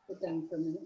Sit down for a minute.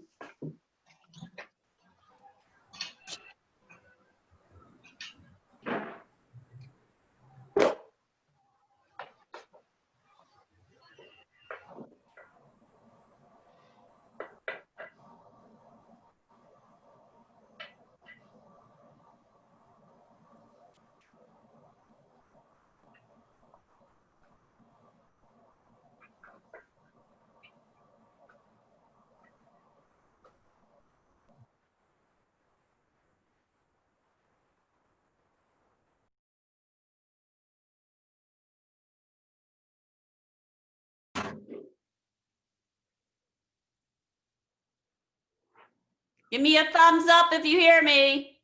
Give me a thumbs up if you hear me.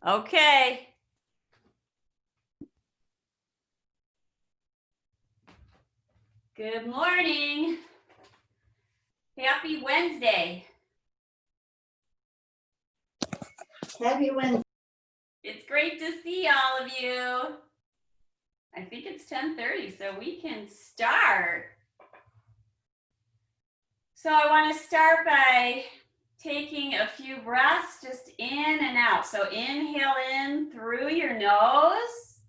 Okay. Good morning. Happy Wednesday. Happy Wednesday. It's great to see all of you. I think it's 10:30, so we can start. So I want to start by taking a few breaths just in and out. So inhale in through your nose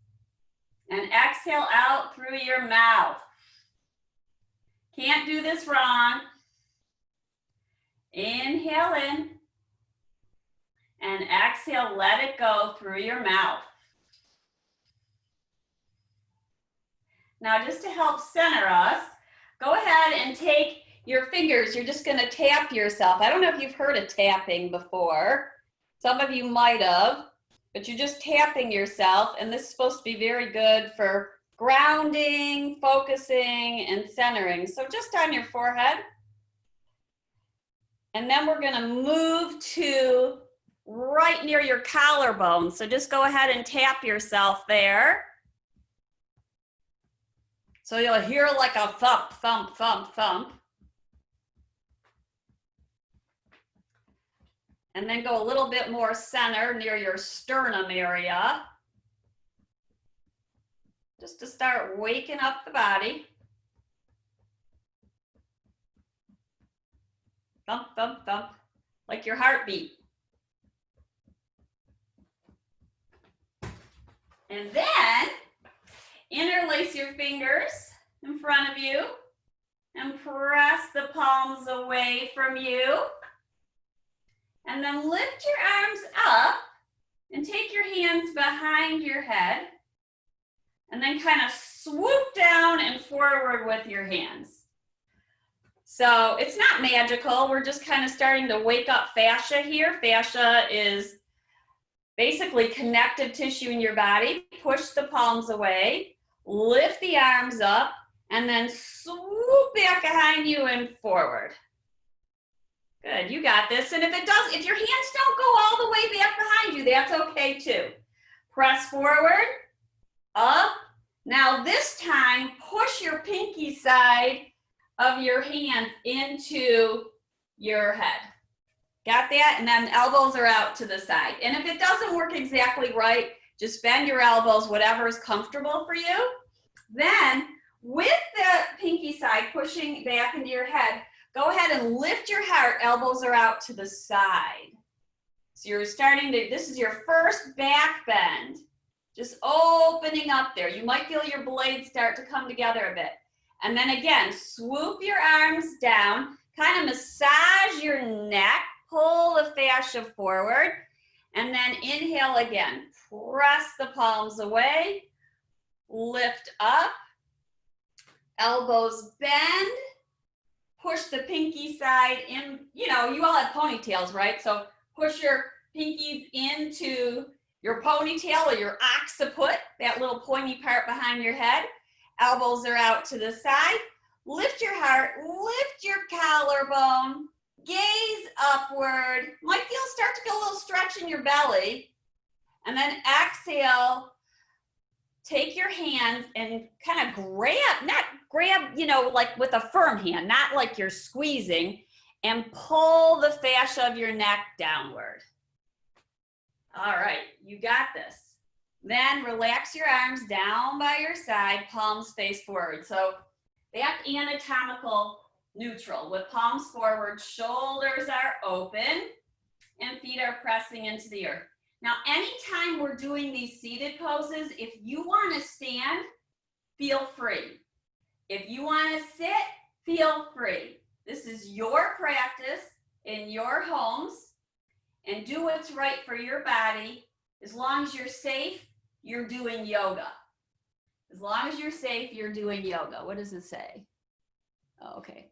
and exhale out through your mouth. Can't do this wrong. Inhale in and exhale, let it go through your mouth. Now just to help center us, go ahead and take your fingers, you're just gonna tap yourself. I don't know if you've heard of tapping before. Some of you might have, but you're just tapping yourself, and this is supposed to be very good for grounding, focusing, and centering. So just on your forehead. And then we're gonna move to right near your collarbone. So just go ahead and tap yourself there. So you'll hear like a thump, thump, thump, thump. And then go a little bit more center near your sternum area. Just to start waking up the body. Thump, thump, thump, like your heartbeat. And then interlace your fingers in front of you and press the palms away from you. And then lift your arms up and take your hands behind your head and then kind of swoop down and forward with your hands. So it's not magical. We're just kind of starting to wake up fascia here. Fascia is basically connective tissue in your body. Push the palms away, lift the arms up, and then swoop back behind you and forward. Good, you got this. And if your hands don't go all the way back behind you, that's okay too. Press forward, up. Now this time, push your pinky side of your hands into your head. Got that? And then elbows are out to the side. And if it doesn't work exactly right, just bend your elbows, whatever is comfortable for you. Then with the pinky side pushing back into your head, go ahead and lift your heart, elbows are out to the side. So you're starting to, this is your first back bend. Just opening up there. You might feel your blades start to come together a bit. And then again, swoop your arms down, kind of massage your neck, pull the fascia forward, and then inhale again. Press the palms away, lift up, elbows bend, push the pinky side in. You know, you all have ponytails, right? So push your pinkies into your ponytail or your occiput, that little pointy part behind your head. Elbows are out to the side. Lift your heart, lift your collarbone, gaze upward. Might start to feel a little stretch in your belly. And then exhale, take your hands and kind of grab, you know, like with a firm hand, not like you're squeezing, and pull the fascia of your neck downward. All right, you got this. Then relax your arms down by your side, palms face forward. So that's anatomical neutral. With palms forward, shoulders are open, and feet are pressing into the earth. Now, anytime we're doing these seated poses, if you want to stand, feel free. If you want to sit, feel free. This is your practice in your homes, and do what's right for your body. As long as you're safe, you're doing yoga. As long as you're safe, you're doing yoga. What does it say? Oh, okay.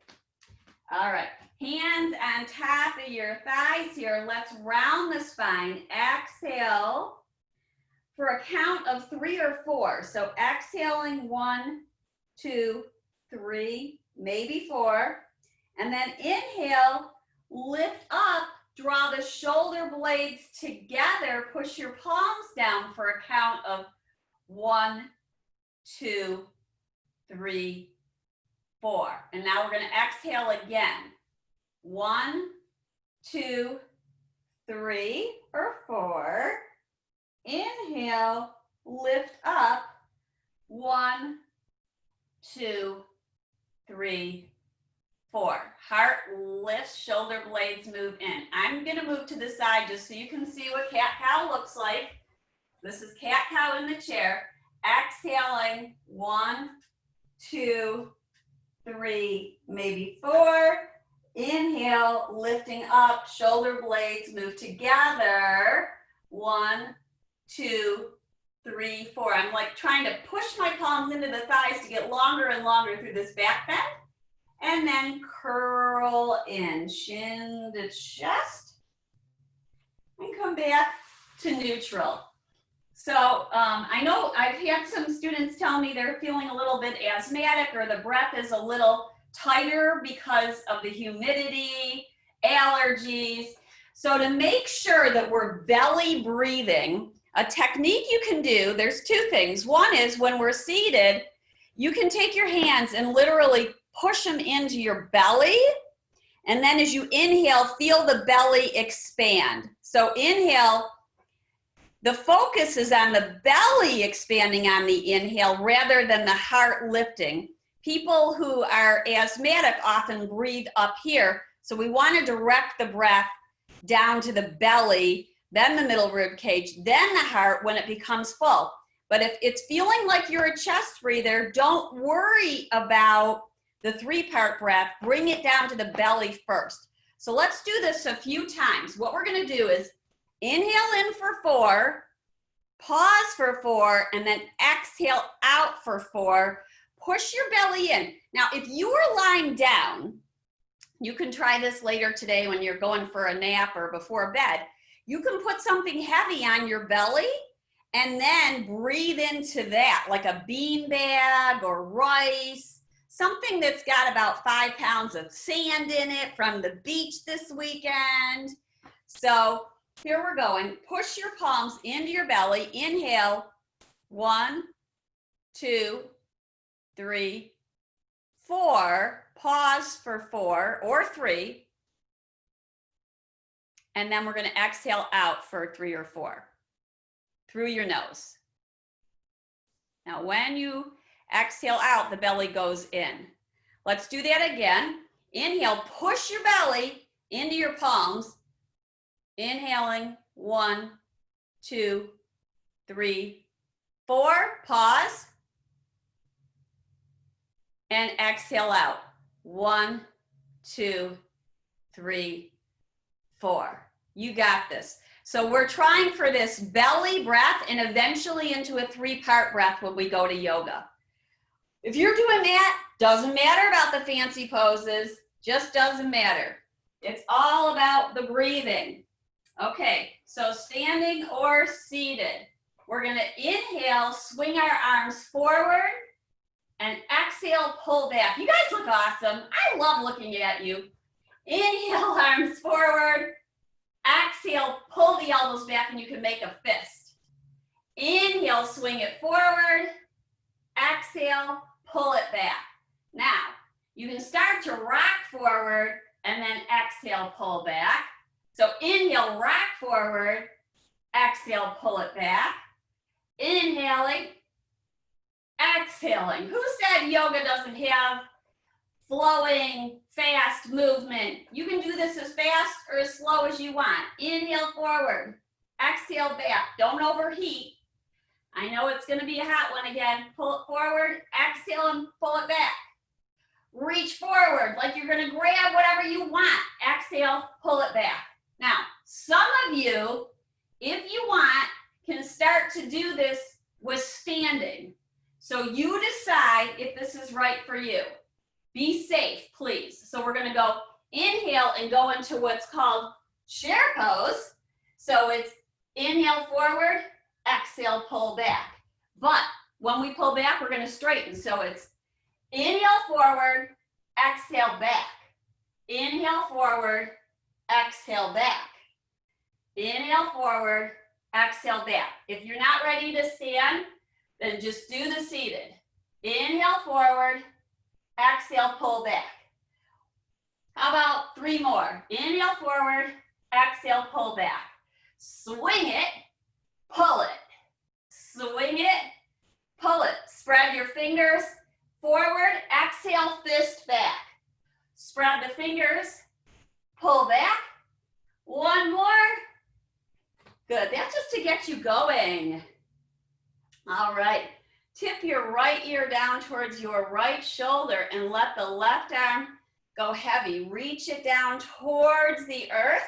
All right. Hands on top of your thighs here. Let's round the spine. Exhale for a count of 3 or 4. So exhaling 1, 2, 3, maybe 4. And then inhale, lift up, draw the shoulder blades together, push your palms down for a count of 1, 2, 3, 4. And now we're going to exhale again. 1, 2, 3, or 4. Inhale, lift up. 1, 2, 3, 4. Heart lifts, shoulder blades move in. I'm going to move to the side just so you can see what cat-cow looks like. This is cat-cow in the chair. Exhaling, 1, 2, 3, maybe 4. Inhale, lifting up, shoulder blades move together. 1, 2, 3, 4. I'm like trying to push my palms into the thighs to get longer and longer through this back bend. And then curl in, shin to chest, and come back to neutral. So I know I've had some students tell me they're feeling a little bit asthmatic, or the breath is a little tighter because of the humidity, allergies. So to make sure that we're belly breathing, a technique you can do, there's 2 things. One is when we're seated, you can take your hands and literally push them into your belly. And then as you inhale, feel the belly expand. So inhale, the focus is on the belly expanding on the inhale rather than the heart lifting. People who are asthmatic often breathe up here. So we want to direct the breath down to the belly, then the middle rib cage, then the heart when it becomes full. But if it's feeling like you're a chest breather, don't worry about the 3-part breath. Bring it down to the belly first. So let's do this a few times. What we're going to do is inhale in for 4, pause for 4, and then exhale out for 4. Push your belly in. Now, if you are lying down, you can try this later today when you're going for a nap or before bed. You can put something heavy on your belly and then breathe into that, like a bean bag or rice, something that's got about 5 pounds of sand in it from the beach this weekend. So here we're going. Push your palms into your belly. Inhale, 1, 2, 3, 4. Pause for 4 or 3. And then we're going to exhale out for 3 or 4 through your nose. Now, when you exhale out, the belly goes in. Let's do that again. Inhale, push your belly into your palms. Inhaling, 1, 2, 3, 4. Pause. And exhale out. 1, 2, 3, 4. You got this. So we're trying for this belly breath and eventually into a 3-part breath when we go to yoga. If you're doing that, doesn't matter about the fancy poses, just doesn't matter. It's all about the breathing. Okay, so standing or seated. We're going to inhale, swing our arms forward, and exhale, pull back. You guys look awesome. I love looking at you. Inhale, arms forward. Exhale, pull the elbows back, and you can make a fist. Inhale, swing it forward. Exhale, pull it back. Now, you can start to rock forward and then exhale, pull back. So inhale, rock forward. exhale, pull it back. Inhaling, exhaling. Who said yoga doesn't have flowing, fast movement? You can do this as fast or as slow as you want. Inhale forward, exhale back. Don't overheat. I know it's gonna be a hot one again. Pull it forward, exhale and pull it back. Reach forward like you're gonna grab whatever you want. Exhale, pull it back. Now, some of you, if you want, can start to do this with standing. So you decide if this is right for you. Be safe, please. So we're gonna go inhale and go into what's called chair pose. So it's inhale forward, exhale, pull back. But when we pull back, we're gonna straighten. So it's inhale forward, exhale back. Inhale forward, exhale back. Inhale forward, exhale back. If you're not ready to stand, then just do the seated. Inhale forward, exhale, pull back. How about 3 more? Inhale forward, exhale, pull back. Swing it, pull it. Swing it, pull it. Spread your fingers forward, exhale, fist back. Spread the fingers, pull back. 1 more. Good, that's just to get you going. All right, tip your right ear down towards your right shoulder and let the left arm go heavy. Reach it down towards the earth.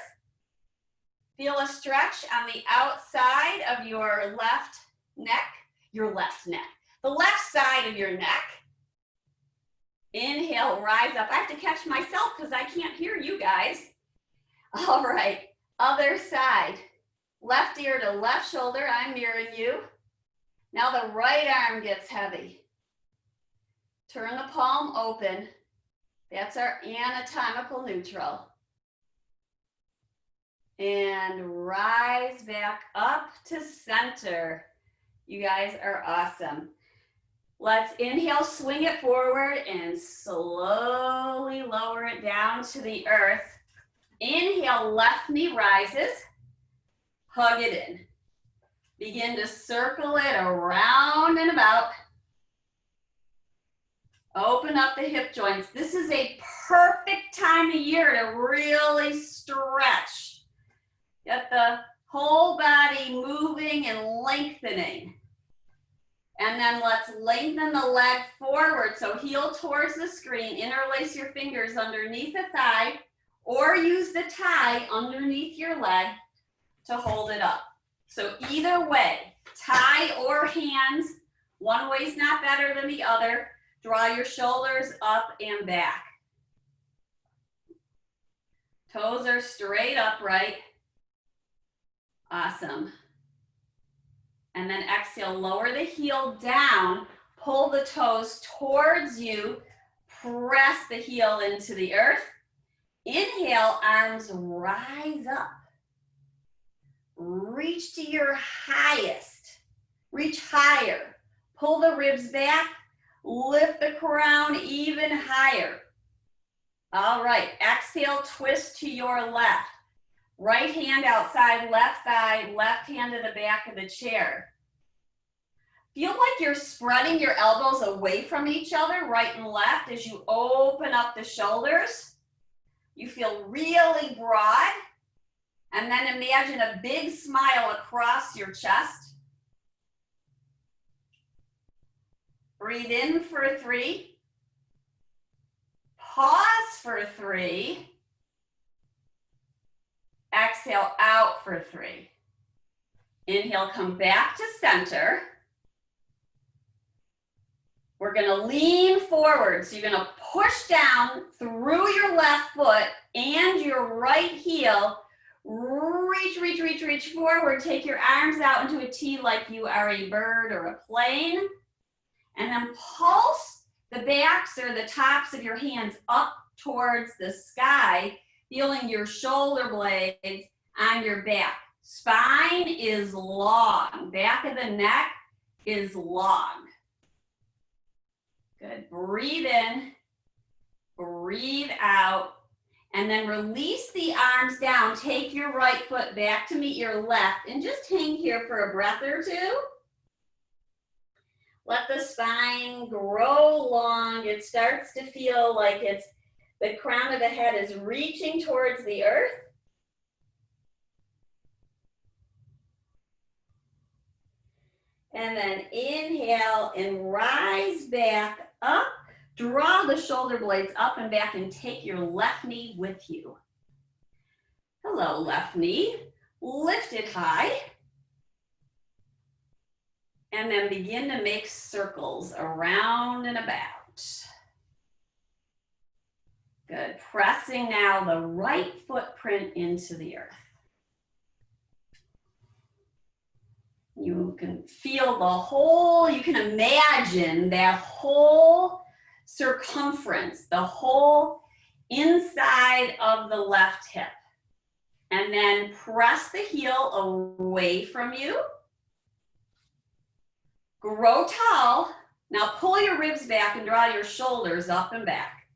Feel a stretch on the outside of your left neck, the left side of your neck. Inhale, rise up. I have to catch myself because I can't hear you guys. All right, other side. Left ear to left shoulder, I'm mirroring you. Now the right arm gets heavy. Turn the palm open. That's our anatomical neutral. And rise back up to center. You guys are awesome. Let's inhale, swing it forward and slowly lower it down to the earth. Inhale, left knee rises. Hug it in. Begin to circle it around and about. Open up the hip joints. This is a perfect time of year to really stretch. Get the whole body moving and lengthening. And then let's lengthen the leg forward. So heel towards the screen. Interlace your fingers underneath the thigh or use the tie underneath your leg to hold it up. So either way, tie or hands, one way's not better than the other. Draw your shoulders up and back. Toes are straight upright. Awesome. And then exhale, lower the heel down, pull the toes towards you, press the heel into the earth. Inhale, arms rise up. Reach to your highest. Reach higher. Pull the ribs back. Lift the crown even higher. All right, exhale, twist to your left. Right hand outside left thigh, left hand to the back of the chair. Feel like you're spreading your elbows away from each other, right and left, as you open up the shoulders. You feel really broad. And then imagine a big smile across your chest. Breathe in for 3. Pause for 3. Exhale out for 3. Inhale, come back to center. We're gonna lean forward. So you're gonna push down through your left foot and your right heel. Reach, reach, reach, reach forward. Take your arms out into a T like you are a bird or a plane. And then pulse the backs or the tops of your hands up towards the sky, feeling your shoulder blades on your back. Spine is long. Back of the neck is long. Good. Breathe in. Breathe out. And then release the arms down. Take your right foot back to meet your left and just hang here for a breath or two. Let the spine grow long. It starts to feel like the crown of the head is reaching towards the earth. And then inhale and rise back up. Draw the shoulder blades up and back and take your left knee with you. Hello, left knee. Lift it high. And then begin to make circles around and about. Good. Pressing now the right footprint into the earth. You can feel the whole, you can imagine that whole circumference, the whole inside of the left hip. And then press the heel away from you. Grow tall. Now pull your ribs back and draw your shoulders up and back.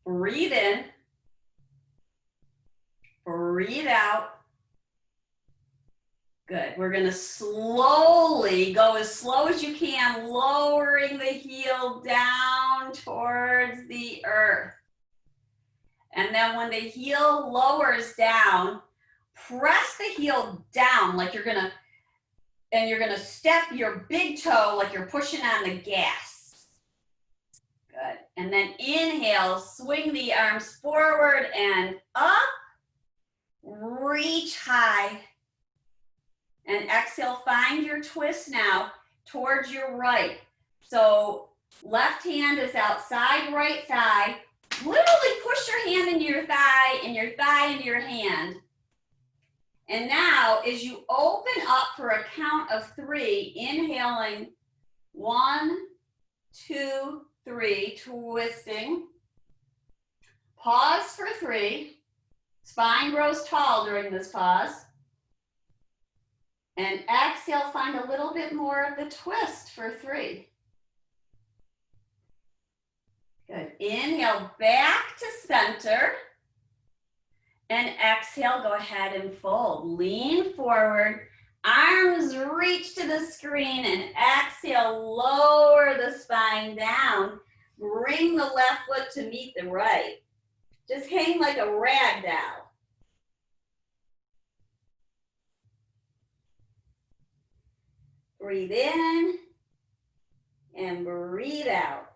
Breathe in. Breathe out. Good. We're going to slowly go as slow as you can, lowering the heel down towards the earth. And then when the heel lowers down, press the heel down like you're going to step your big toe like you're pushing on the gas. Good. And then inhale, swing the arms forward and up. Reach high. And exhale, find your twist now towards your right. So left hand is outside right thigh. Literally push your hand into your thigh and your thigh into your hand. And now as you open up for a count of 3, inhaling 1, 2, 3, twisting. Pause for 3. Spine grows tall during this pause. And exhale, find a little bit more of the twist for 3. Good. Inhale back to center. And exhale, go ahead and fold. Lean forward. Arms reach to the screen and exhale, lower the spine down. Bring the left foot to meet the right. Just hang like a rag doll. Breathe in and breathe out.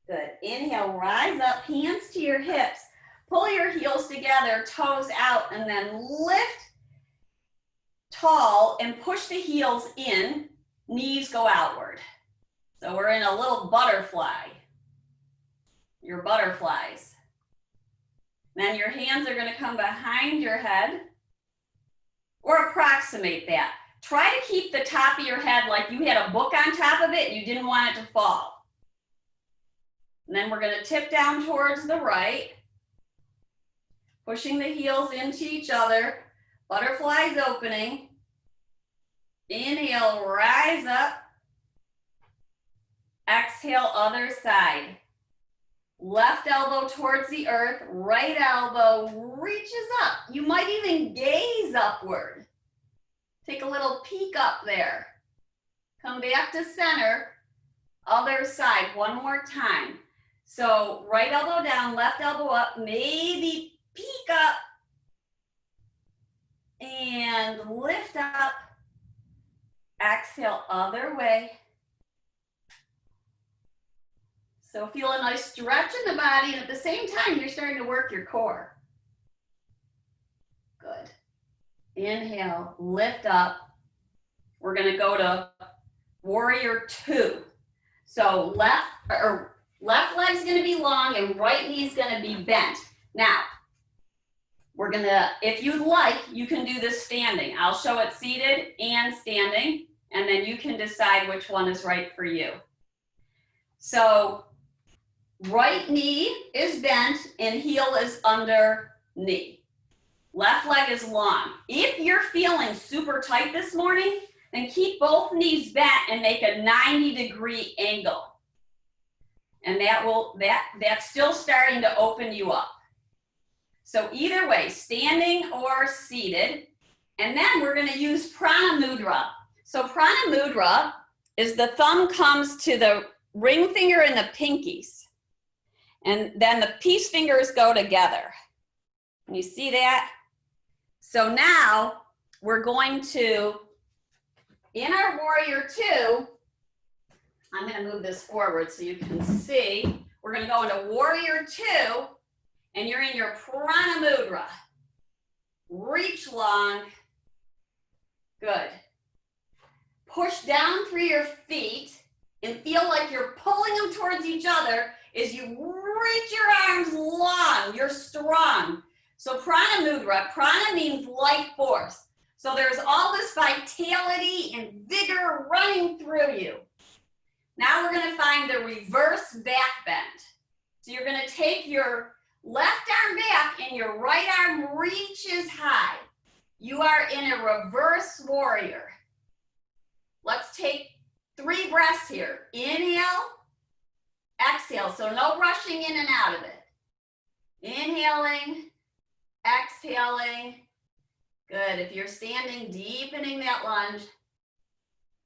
Good. Inhale, rise up, hands to your hips. Pull your heels together, toes out, and then lift tall and push the heels in. Knees go outward. So we're in a little butterfly. Your butterflies. Then your hands are going to come behind your head or approximate that. Try to keep the top of your head like you had a book on top of it and you didn't want it to fall. And then we're going to tip down towards the right, pushing the heels into each other, butterflies opening. Inhale, rise up. Exhale, other side. Left elbow towards the earth, right elbow reaches up. You might even gaze upward. Take a little peek up there. Come back to center, other side, one more time. So right elbow down, left elbow up, maybe peek up and lift up. Exhale, other way. So feel a nice stretch in the body, and at the same time, you're starting to work your core. Good. Inhale, lift up. We're going to go to warrior 2. So left leg's going to be long and right knee's going to be bent. Now, we're going to, if you'd like, you can do this standing. I'll show it seated and standing, and then you can decide which one is right for you. So right knee is bent and heel is under knee. Left leg is long. If you're feeling super tight this morning, then keep both knees bent and make a 90-degree angle. And that's still starting to open you up. So either way, standing or seated. And then we're gonna use Prana Mudra. So Prana Mudra is the thumb comes to the ring finger and the pinkies. And then the peace fingers go together. Can you see that? So now we're going to, in our Warrior Two, I'm going to move this forward so you can see. We're going to go into Warrior Two, and you're in your Prana Mudra. Reach long. Good. Push down through your feet and feel like you're pulling them towards each other as you reach your arms long. You're strong. So Prana Mudra, prana means life force. So there's all this vitality and vigor running through you. Now we're going to find the reverse back bend. So you're going to take your left arm back and your right arm reaches high. You are in a reverse warrior. Let's take 3 breaths here. Inhale, exhale. So no rushing in and out of it. Inhaling, exhaling. Good. If you're standing, deepening that lunge.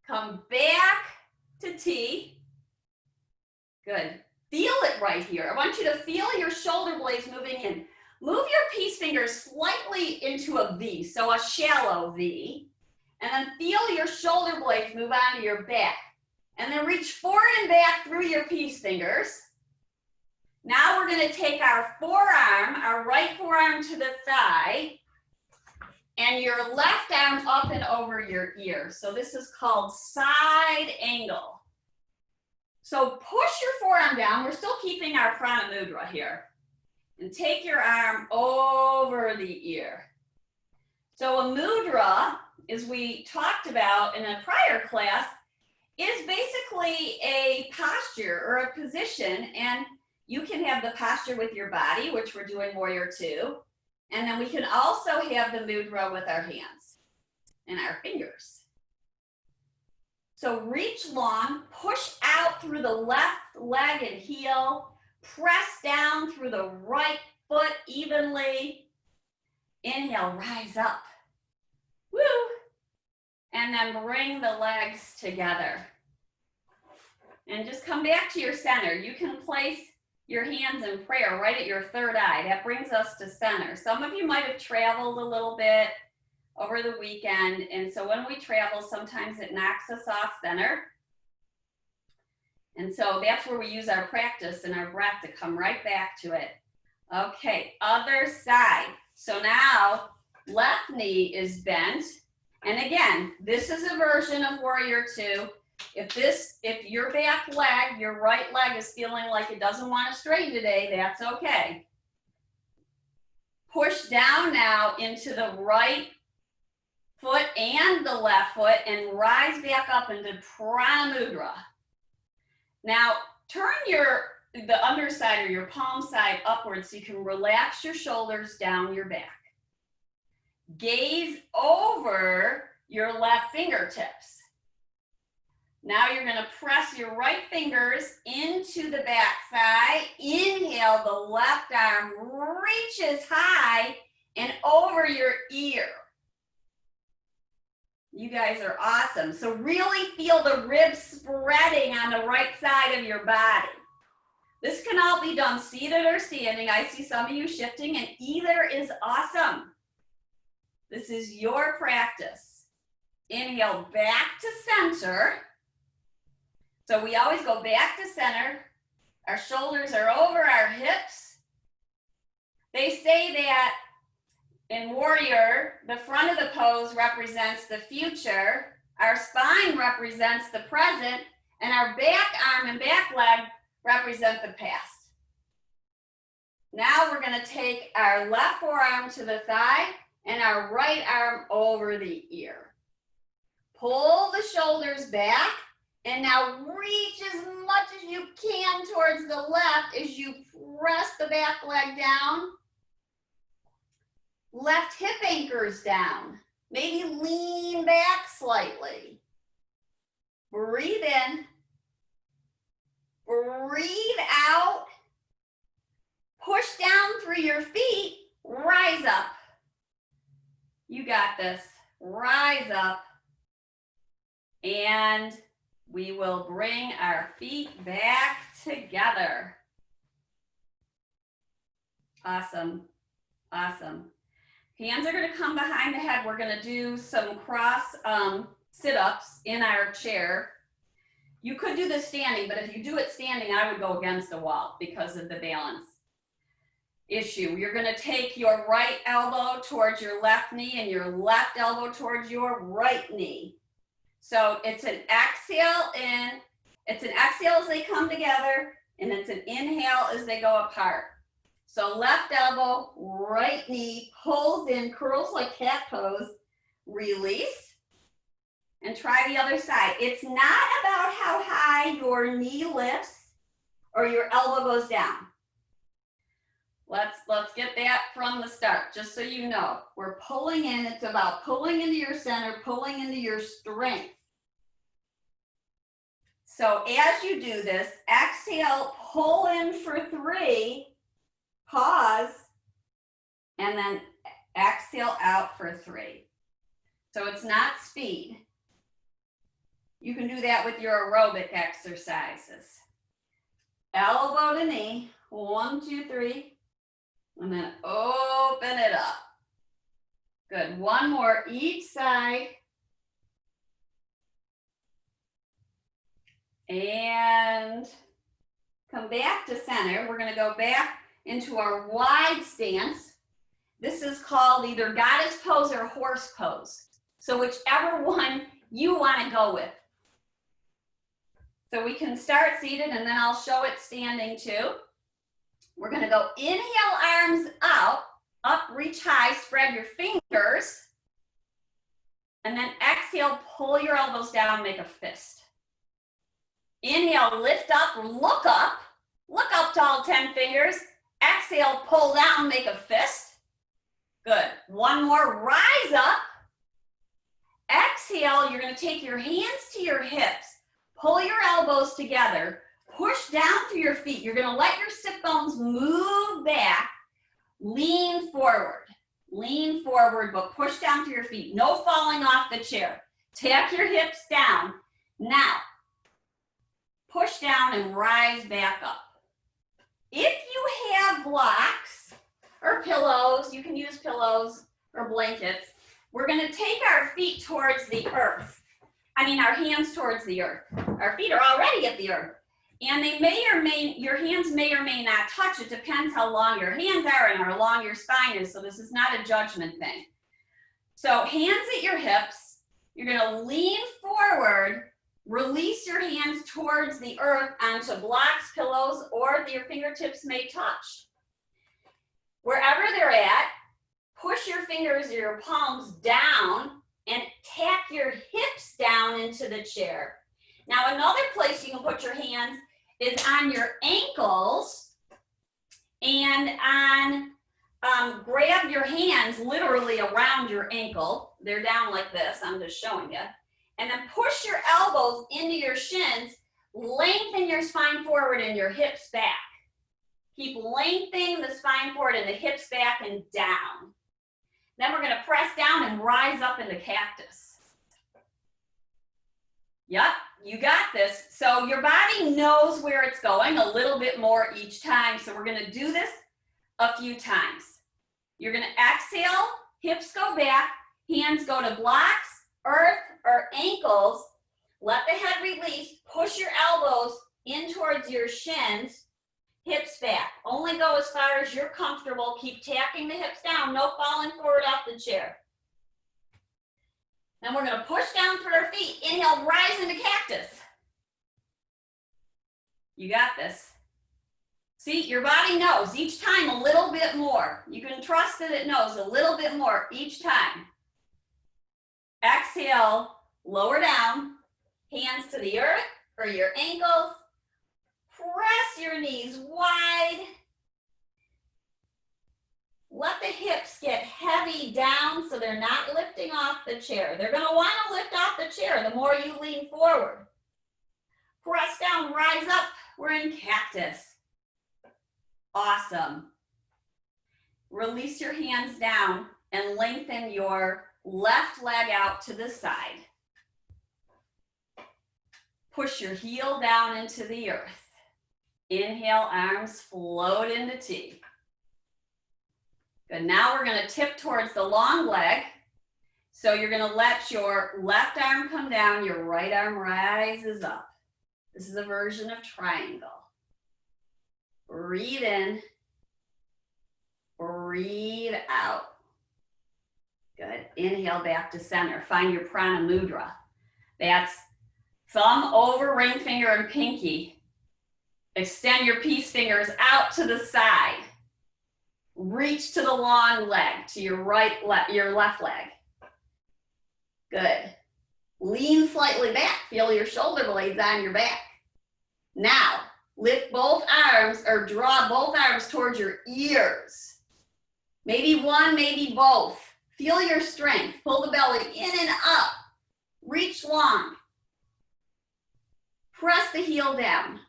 Come back to T. Good. Feel it right here. I want you to feel your shoulder blades moving in. Move your peace fingers slightly into a V, so a shallow V. And then feel your shoulder blades move onto your back. And then reach forward and back through your peace fingers. Now we're going to take our forearm, our right forearm to the thigh, and your left arm up and over your ear. So this is called side angle. So push your forearm down. We're still keeping our Prana Mudra here. And take your arm over the ear. So a mudra, as we talked about in a prior class, is basically a posture or a position, and you can have the posture with your body, which we're doing Warrior Two, and then we can also have the mudra with our hands and our fingers. So reach long, push out through the left leg and heel, press down through the right foot evenly. Inhale, rise up. Woo! And then bring the legs together. And just come back to your center. You can place your hands in prayer right at your third eye. That brings us to center. Some of you might have traveled a little bit over the weekend. And so when we travel, sometimes it knocks us off center. And so that's where we use our practice and our breath to come right back to it. Okay, other side. So now left knee is bent. And again, this is a version of Warrior Two. If your back leg, your right leg is feeling like it doesn't want to straighten today, that's okay. Push down now into the right foot and the left foot and rise back up into Prana Mudra. Now, turn the underside or your palm side upwards so you can relax your shoulders down your back. Gaze over your left fingertips. Now you're going to press your right fingers into the back thigh. Inhale, the left arm reaches high and over your ear. You guys are awesome. So really feel the ribs spreading on the right side of your body. This can all be done seated or standing. I see some of you shifting, and either is awesome. This is your practice. Inhale back to center. So we always go back to center. Our shoulders are over our hips. They say that in Warrior, the front of the pose represents the future, our spine represents the present, and our back arm and back leg represent the past. Now we're going to take our left forearm to the thigh and our right arm over the ear. Pull the shoulders back, and now reach as much as you can towards the left as you press the back leg down. Left hip anchors down. Maybe lean back slightly. Breathe in. breathe out, push down through your feet, rise up. You got this. Rise up. And we will bring our feet back together. Awesome. Awesome. Hands are going to come behind the head. We're going to do some cross sit-ups in our chair. You could do this standing, but if you do it standing, I would go against the wall because of the balance issue. You're going to take your right elbow towards your left knee and your left elbow towards your right knee. So it's an exhale in, it's an exhale as they come together, and it's an inhale as they go apart. So left elbow, right knee, pulls in, curls like cat pose, release, and try the other side. It's not about how high your knee lifts or your elbow goes down. Let's get that from the start, just so you know. We're pulling in, it's about pulling into your center, pulling into your strength. So as you do this, exhale, pull in for 3, pause, and then exhale out for 3. So it's not speed. You can do that with your aerobic exercises. Elbow to knee, 1, 2, 3, and then open it up. Good, one more each side. And come back to center. We're going to go back into our wide stance. This is called either goddess pose or horse pose. So whichever one you want to go with. So we can start seated, and then I'll show it standing too. We're going to go inhale, arms out, up, reach high, spread your fingers. And then exhale, pull your elbows down, make a fist. Inhale, lift up, look up to all 10 fingers. Exhale, pull down, make a fist. Good. One more, rise up. Exhale, you're going to take your hands to your hips. Pull your elbows together. Push down through your feet. You're going to let your sit bones move back. Lean forward, but push down through your feet. No falling off the chair. Tap your hips down. Now, push down and rise back up. If you have blocks or pillows, you can use pillows or blankets. We're going to take our feet towards the earth. Our hands towards the earth. Our feet are already at the earth. And your hands may or may not touch. It depends how long your hands are and how long your spine is. So this is not a judgment thing. So hands at your hips. You're going to lean forward. Release your hands towards the earth onto blocks, pillows, or your fingertips may touch. Wherever they're at, push your fingers or your palms down and tap your hips down into the chair. Now, another place you can put your hands is on your ankles and grab your hands literally around your ankle. They're down like this. I'm just showing you. And then push your elbows into your shins, lengthen your spine forward and your hips back. Keep lengthening the spine forward and the hips back and down. Then we're going to press down and rise up into cactus. Yep, you got this. So your body knows where it's going a little bit more each time. So we're going to do this a few times. You're going to exhale, hips go back, hands go to blocks, earth, or ankles. Let the head release. Push your elbows in towards your shins. Hips back. Only go as far as you're comfortable. Keep tapping the hips down. No falling forward off the chair. Then we're going to push down through our feet. Inhale, rise into cactus. You got this. See, your body knows each time a little bit more. You can trust that it knows a little bit more each time. Exhale, lower down, hands to the earth or your ankles. Press your knees wide. Let the hips get heavy down so they're not lifting off the chair. They're going to want to lift off the chair the more you lean forward. Press down, rise up, we're in cactus. Awesome. Release your hands down and lengthen your left leg out to the side. Push your heel down into the earth. Inhale, arms float into T. Good, now we're gonna tip towards the long leg. So you're gonna let your left arm come down, your right arm rises up. This is a version of triangle. Breathe in, breathe out. Good, inhale back to center. Find your Prana Mudra. That's thumb over ring finger and pinky. Extend your peace fingers out to the side. Reach to the long leg, to your your left leg. Good. Lean slightly back. Feel your shoulder blades on your back. Now, lift both arms or draw both arms towards your ears. Maybe one, maybe both. Feel your strength. Pull the belly in and up. Reach long. Press the heel down.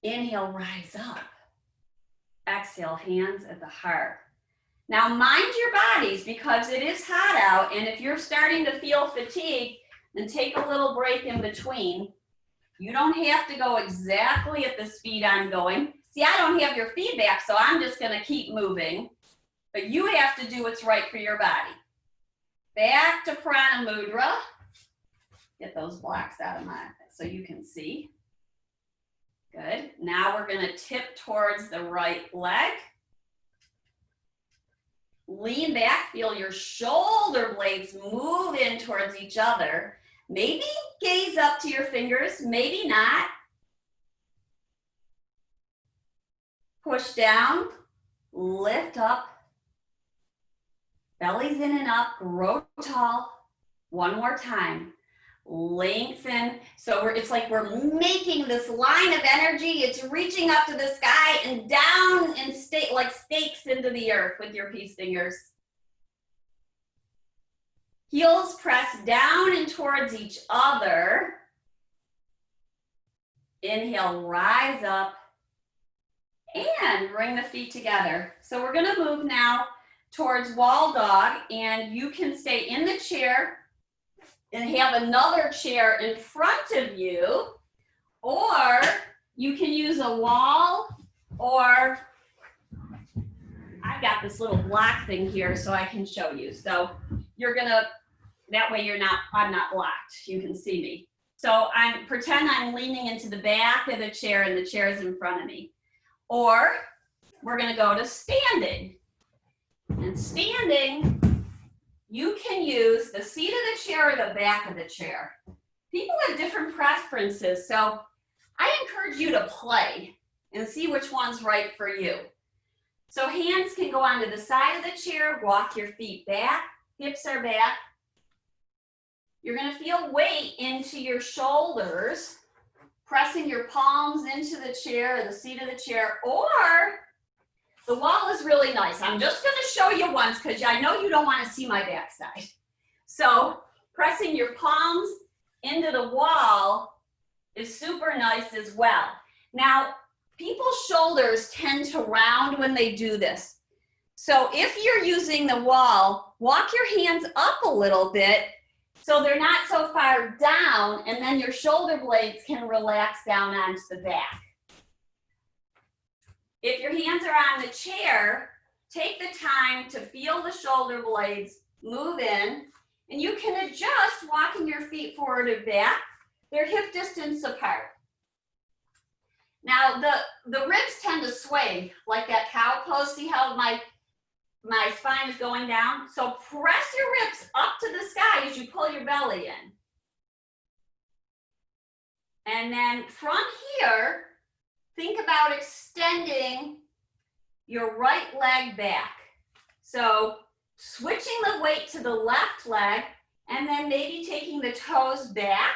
Inhale, rise up. Exhale, hands at the heart. Now mind your bodies because it is hot out, and if you're starting to feel fatigue, then take a little break in between. You don't have to go exactly at the speed I'm going. See, I don't have your feedback, so I'm just gonna keep moving, but you have to do what's right for your body. Back to Prana Mudra. Get those blocks out of my, so you can see. Good. Now we're going to tip towards the right leg. Lean back. Feel your shoulder blades move in towards each other. Maybe gaze up to your fingers, maybe not. Push down, lift up. Belly's in and up, grow tall. One more time. Lengthen. So it's like we're making this line of energy. It's reaching up to the sky and down and like stakes into the earth with your peace fingers. Heels press down and towards each other. Inhale, rise up and bring the feet together. So we're going to move now towards wall dog, and you can stay in the chair and have another chair in front of you, or you can use a wall, or I've got this little block thing here so I can show you. So you're gonna, that way I'm not blocked, you can see me. So pretend I'm leaning into the back of the chair and the chair is in front of me. Or we're gonna go to standing. And standing, you can use the seat of the chair or the back of the chair. People have different preferences, so I encourage you to play and see which one's right for you. So hands can go onto the side of the chair, walk your feet back, hips are back. You're gonna feel weight into your shoulders, pressing your palms into the chair or the seat of the chair, or the wall is really nice. I'm just going to show you once because I know you don't want to see my backside. So pressing your palms into the wall is super nice as well. Now, people's shoulders tend to round when they do this. So if you're using the wall, walk your hands up a little bit so they're not so far down, and then your shoulder blades can relax down onto the back. If your hands are on the chair, take the time to feel the shoulder blades move in, and you can adjust walking your feet forward and back. They're hip distance apart. Now, the ribs tend to sway like that cow pose. See how my spine is going down? So press your ribs up to the sky as you pull your belly in. And then from here, think about extending your right leg back. So switching the weight to the left leg, and then maybe taking the toes back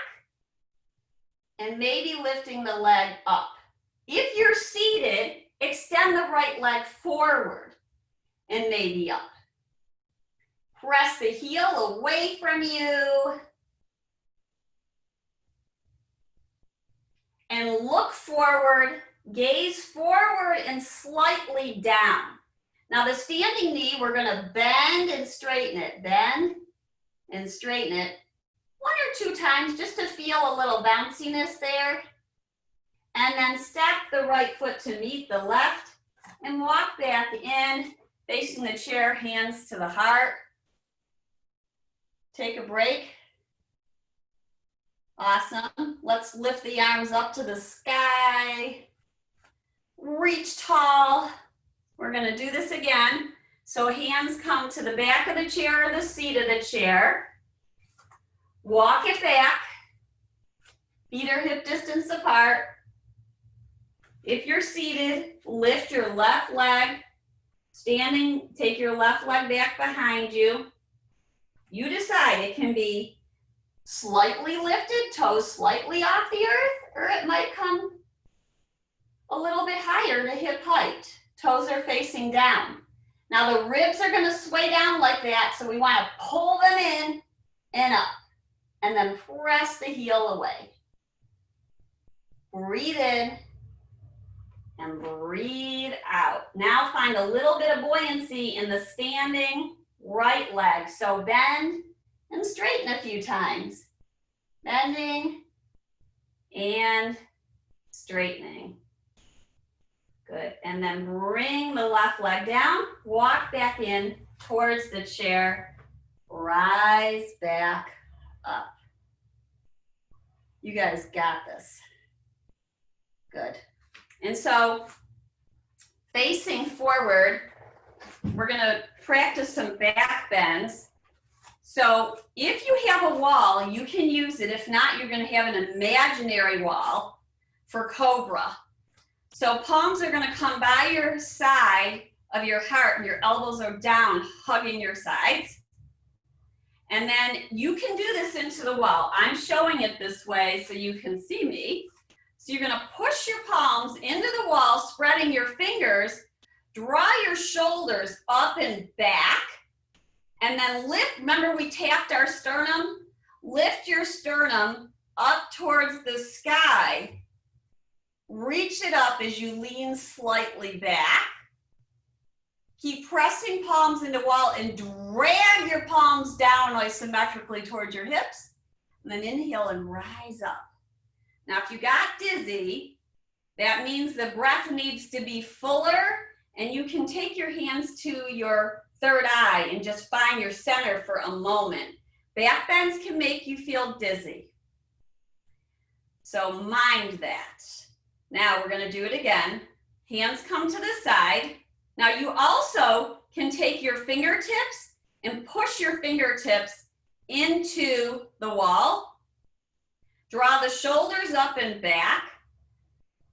and maybe lifting the leg up. If you're seated, extend the right leg forward and maybe up. Press the heel away from you. And look forward, gaze forward and slightly down. Now the standing knee, we're gonna bend and straighten it, bend and straighten it 1 or 2 times just to feel a little bounciness there. And then step the right foot to meet the left and walk back in, facing the chair, hands to the heart. Take a break. Awesome. Let's lift the arms up to the sky. Reach tall. We're going to do this again. So hands come to the back of the chair or the seat of the chair. Walk it back. Feet are hip distance apart. If you're seated, lift your left leg. Standing, take your left leg back behind you. You decide. It can be slightly lifted, toes slightly off the earth, or it might come a little bit higher to hip height. Toes are facing down. Now the ribs are going to sway down like that, so we want to pull them in and up, and then press the heel away. Breathe in and breathe out. Now find a little bit of buoyancy in the standing right leg. So bend and straighten a few times. Bending and straightening. Good. And then bring the left leg down. Walk back in towards the chair. Rise back up. You guys got this. Good. And so facing forward, we're going to practice some back bends. So if you have a wall, you can use it. If not, you're going to have an imaginary wall for Cobra. So palms are going to come by your side of your heart and your elbows are down, hugging your sides. And then you can do this into the wall. I'm showing it this way so you can see me. So you're going to push your palms into the wall, spreading your fingers, draw your shoulders up and back, and then lift. Remember we tapped our sternum? Lift your sternum up towards the sky. Reach it up as you lean slightly back. Keep pressing palms into wall and drag your palms down isometrically towards your hips. And then inhale and rise up. Now, if you got dizzy, that means the breath needs to be fuller, and you can take your hands to your third eye and just find your center for a moment. Back bends can make you feel dizzy. So mind that. Now we're going to do it again. Hands come to the side. Now you also can take your fingertips and push your fingertips into the wall. Draw the shoulders up and back.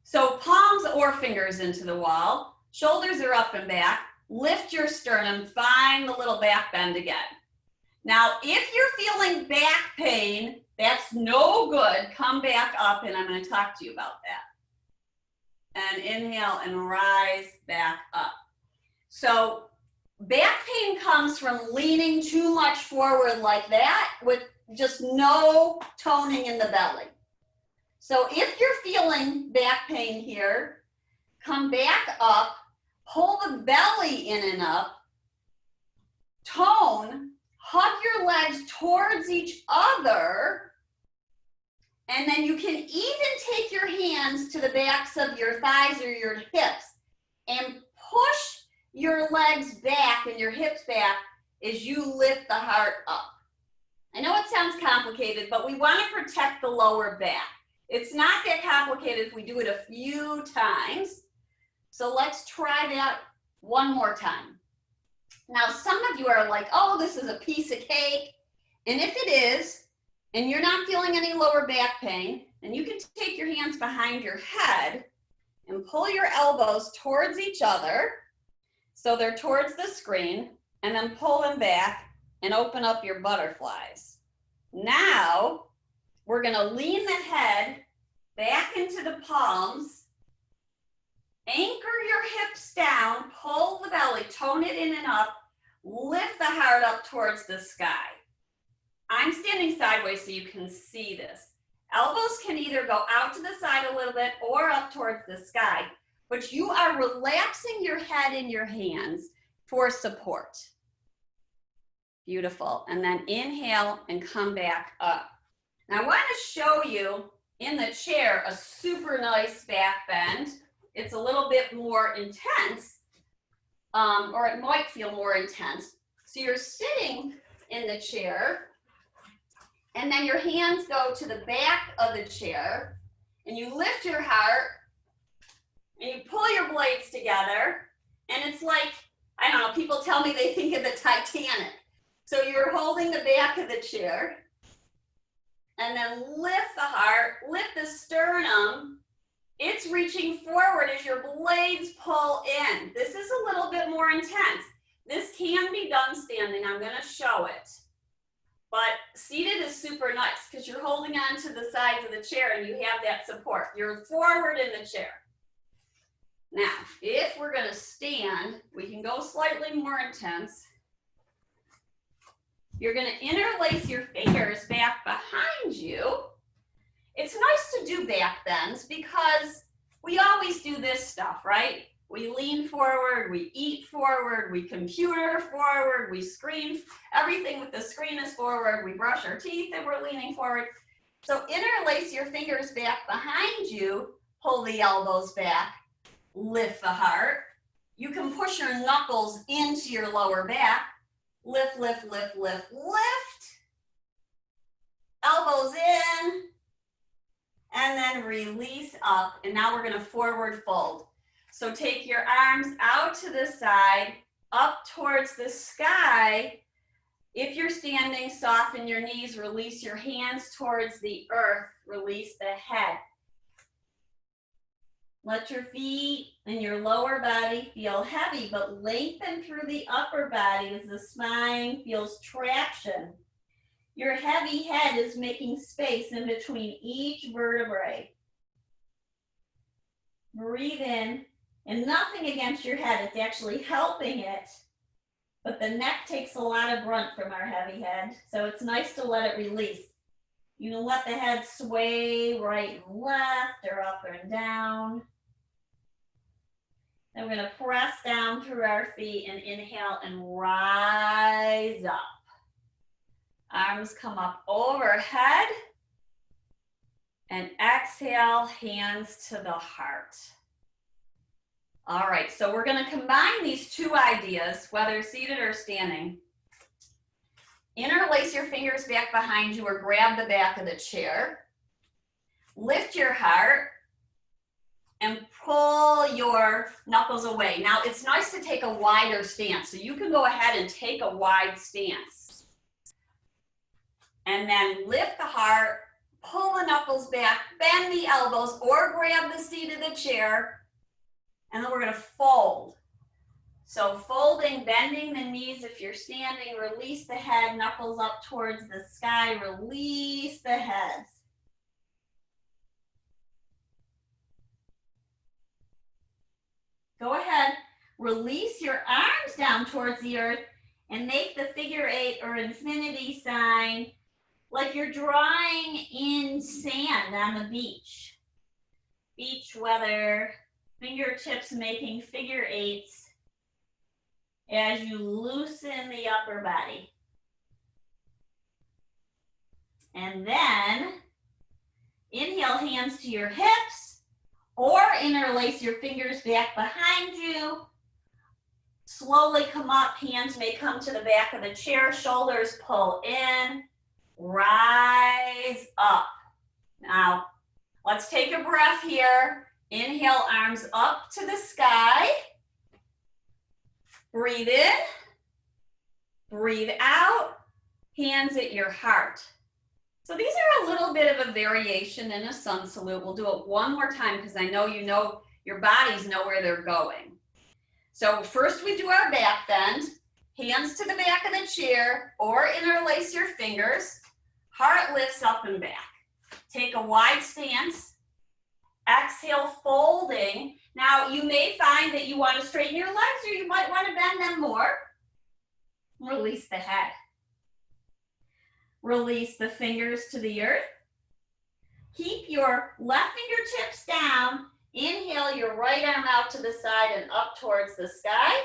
So palms or fingers into the wall. Shoulders are up and back. Lift your sternum. Find the little back bend again. Now, if you're feeling back pain, that's no good. Come back up and I'm going to talk to you about that. And inhale and rise back up. So back pain comes from leaning too much forward like that with just no toning in the belly. So if you're feeling back pain here, come back up, pull the belly in and up, tone, hug your legs towards each other, and then you can even take your hands to the backs of your thighs or your hips and push your legs back and your hips back as you lift the heart up. I know it sounds complicated, but we want to protect the lower back. It's not that complicated if we do it a few times. So let's try that one more time. Now, some of you are like, oh, this is a piece of cake. And if it is, and you're not feeling any lower back pain, then you can take your hands behind your head and pull your elbows towards each other. So they're towards the screen, and then pull them back and open up your butterflies. Now, we're going to lean the head back into the palms, anchor your hips down, pull the belly, tone it in and up, lift the heart up towards the sky. I'm standing sideways so you can see this. Elbows can either go out to the side a little bit or up towards the sky, but you are relaxing your head in your hands for support. Beautiful. And then inhale and come back up. Now I want to show you in the chair a super nice back bend. It's a little bit more intense, or it might feel more intense. So you're sitting in the chair, and then your hands go to the back of the chair, and you lift your heart, and you pull your blades together, and it's like, I don't know, people tell me they think of the Titanic. So you're holding the back of the chair, and then lift the heart, lift the sternum. It's reaching forward as your blades pull in. This is a little bit more intense. This can be done standing. I'm going to show it. But seated is super nice because you're holding on to the sides of the chair and you have that support. You're forward in the chair. Now, if we're going to stand, we can go slightly more intense. You're going to interlace your fingers back behind you. It's nice to do back bends because we always do this stuff, right? We lean forward, we eat forward, we computer forward, we screen. Everything with the screen is forward. We brush our teeth and we're leaning forward. So interlace your fingers back behind you, pull the elbows back, lift the heart. You can push your knuckles into your lower back. Lift, lift, lift, lift, lift. Elbows in. And then release up. And now we're going to forward fold. So take your arms out to the side, up towards the sky. If you're standing, soften your knees, release your hands towards the earth, release the head. Let your feet and your lower body feel heavy, but lengthen through the upper body as the spine feels traction. Your heavy head is making space in between each vertebrae. Breathe in, and nothing against your head, it's actually helping it. But the neck takes a lot of brunt from our heavy head, so it's nice to let it release. You can let the head sway right and left or up and down. Then we're going to press down through our feet and inhale and rise up. Arms come up overhead. And exhale, hands to the heart. All right, so we're going to combine these two ideas, whether seated or standing. Interlace your fingers back behind you or grab the back of the chair. Lift your heart and pull your knuckles away. Now, it's nice to take a wider stance, so you can go ahead and take a wide stance. And then lift the heart, pull the knuckles back, bend the elbows, or grab the seat of the chair, and then we're going to fold. So folding, bending the knees if you're standing, release the head, knuckles up towards the sky, release the heads. Go ahead, release your arms down towards the earth and make the figure 8 or infinity sign like you're drawing in sand on the beach. Beach weather, fingertips making figure 8s as you loosen the upper body. And then inhale, hands to your hips, or interlace your fingers back behind you. Slowly come up, hands may come to the back of the chair, shoulders pull in, rise up. Now, let's take a breath here. Inhale, arms up to the sky. Breathe in, breathe out, hands at your heart. So these are a little bit of a variation in a sun salute. We'll do it one more time because I know you know your bodies know where they're going. So first we do our back bend, hands to the back of the chair or interlace your fingers, heart lifts up and back. Take a wide stance, exhale, folding. Now you may find that you want to straighten your legs or you might want to bend them more. Release the head. Release the fingers to the earth. keep your left fingertips down. Inhale your right arm out to the side and up towards the sky.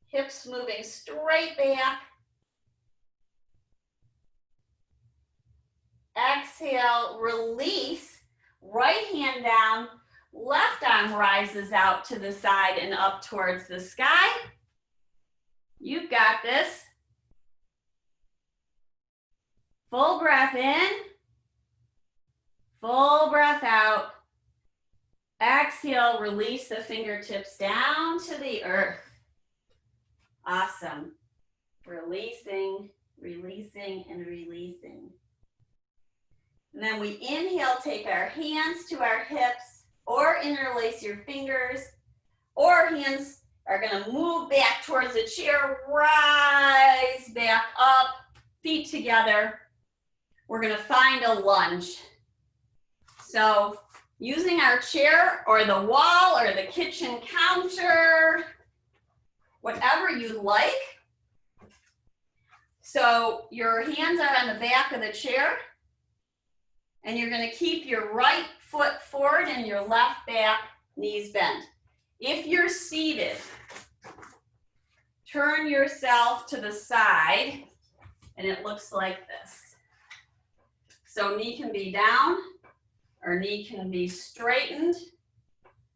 Hips moving straight back. Exhale, release. Right hand down. Left arm rises out to the side and up towards the sky. You've got this. Full breath in. Full breath out. Exhale, release the fingertips down to the earth. Awesome. Releasing, releasing, and releasing. And then we inhale, take our hands to our hips, or interlace your fingers, or hands are gonna move back towards the chair, rise back up, feet together. We're gonna find a lunge. So using our chair or the wall or the kitchen counter, whatever you like. So your hands are on the back of the chair, and you're gonna keep your right foot forward and your left back, knees bent. If you're seated, turn yourself to the side, and it looks like this. So knee can be down, or knee can be straightened.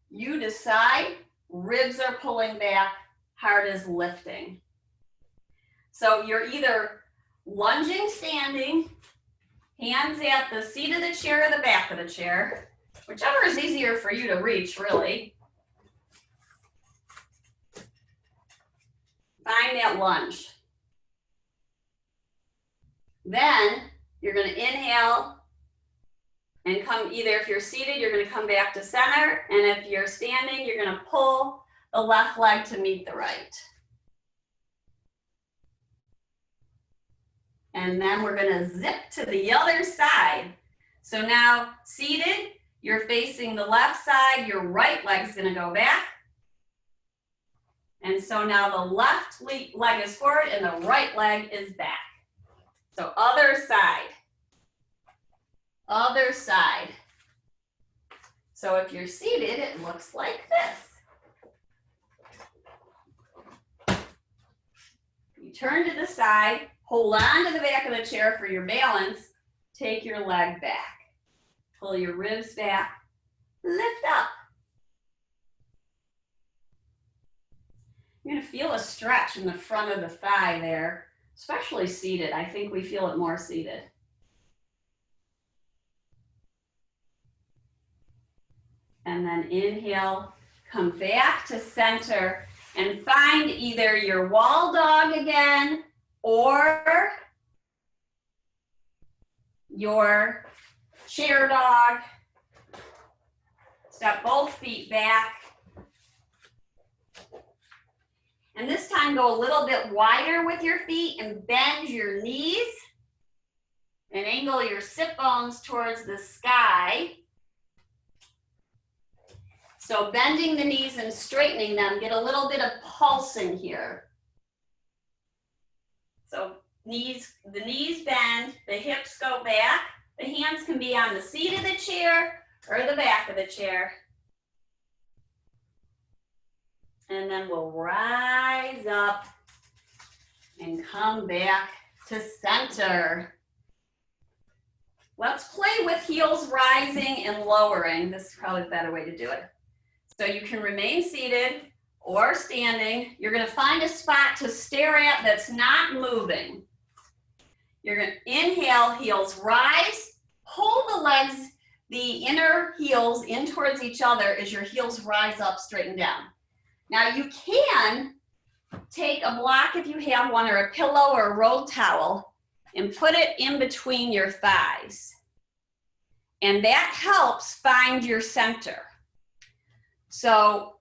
You decide. Ribs are pulling back, heart is lifting. So you're either lunging standing, hands at the seat of the chair or the back of the chair, whichever is easier for you to reach, really. Find that lunge. Then you're going to inhale and come, either if you're seated, you're going to come back to center, and if you're standing, you're going to pull the left leg to meet the right. And then we're going to zip to the other side. So now seated, you're facing the left side, your right leg's going to go back. And so now the left leg is forward and the right leg is back. So other side. Other side. So if you're seated, it looks like this. You turn to the side, hold on to the back of the chair for your balance, take your leg back. Pull your ribs back, lift up. You're gonna feel a stretch in the front of the thigh there, especially seated. I think we feel it more seated. And then inhale, come back to center and find either your wall dog again or your chair dog. Step both feet back. And this time go a little bit wider with your feet and bend your knees and angle your sit bones towards the sky. So bending the knees and straightening them, get a little bit of pulsing here. So the knees bend, the hips go back. The hands can be on the seat of the chair or the back of the chair. And then we'll rise up and come back to center. Let's play with heels rising and lowering. This is probably the better way to do it. So you can remain seated or standing. You're going to find a spot to stare at that's not moving. You're going to inhale, heels rise. Pull the legs, the inner heels in towards each other as your heels rise up, straighten down. Now you can take a block if you have one, or a pillow or a rolled towel, and put it in between your thighs. And that helps find your center. So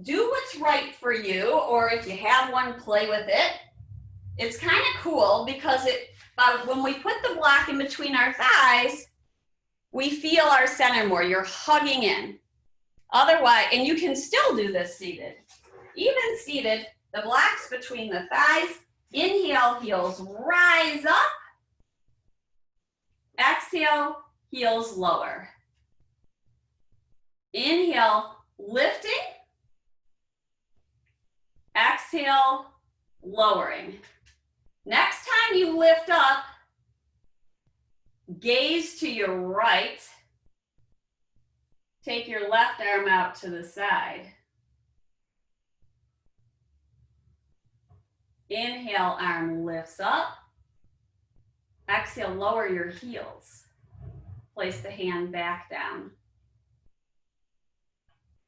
do what's right for you, or if you have one, play with it. It's kind of cool because when we put the block in between our thighs, we feel our center more. You're hugging in. Otherwise, and you can still do this seated. Even seated, the block's between the thighs. Inhale, heels rise up. Exhale. exhale, heels lower. Inhale, lifting. Exhale, lowering. Next time you lift up, gaze to your right. Take your left arm out to the side. Inhale, arm lifts up. Exhale, lower your heels. Place the hand back down.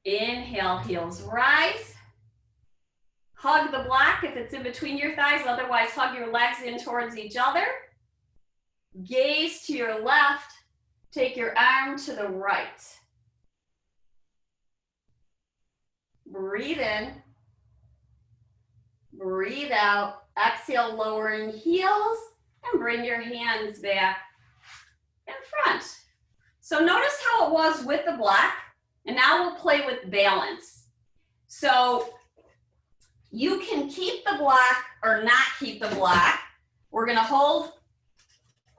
Inhale, heels rise. Hug the block if it's in between your thighs, otherwise hug your legs in towards each other. Gaze to your left, take your arm to the right. Breathe in, breathe out, exhale, lowering heels, and bring your hands back in front. So notice how it was with the block, and now we'll play with balance. So you can keep the block or not keep the block. We're gonna hold,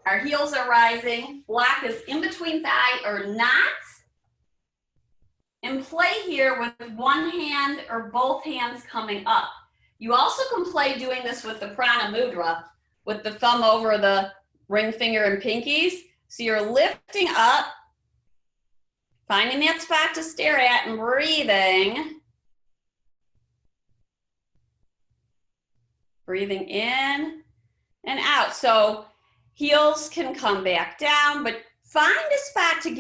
our heels are rising, block is in between thigh or not, and play here with one hand or both hands coming up. You also can play doing this with the Prana Mudra, with the thumb over the ring finger and pinkies. So you're lifting up, finding that spot to stare at and breathing. Breathing in and out. So heels can come back down, but find a spot to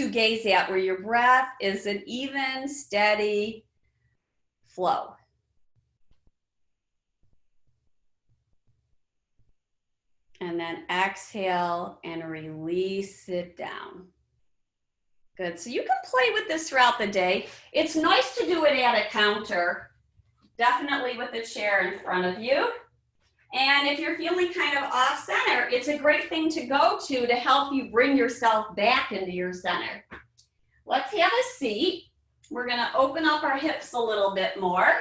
gaze at where your breath is an even, steady flow. And then exhale and release it down. Good, so you can play with this throughout the day. It's nice to do it at a counter, definitely with a chair in front of you. And if you're feeling kind of off center, it's a great thing to go to help you bring yourself back into your center. Let's have a seat. We're gonna open up our hips a little bit more.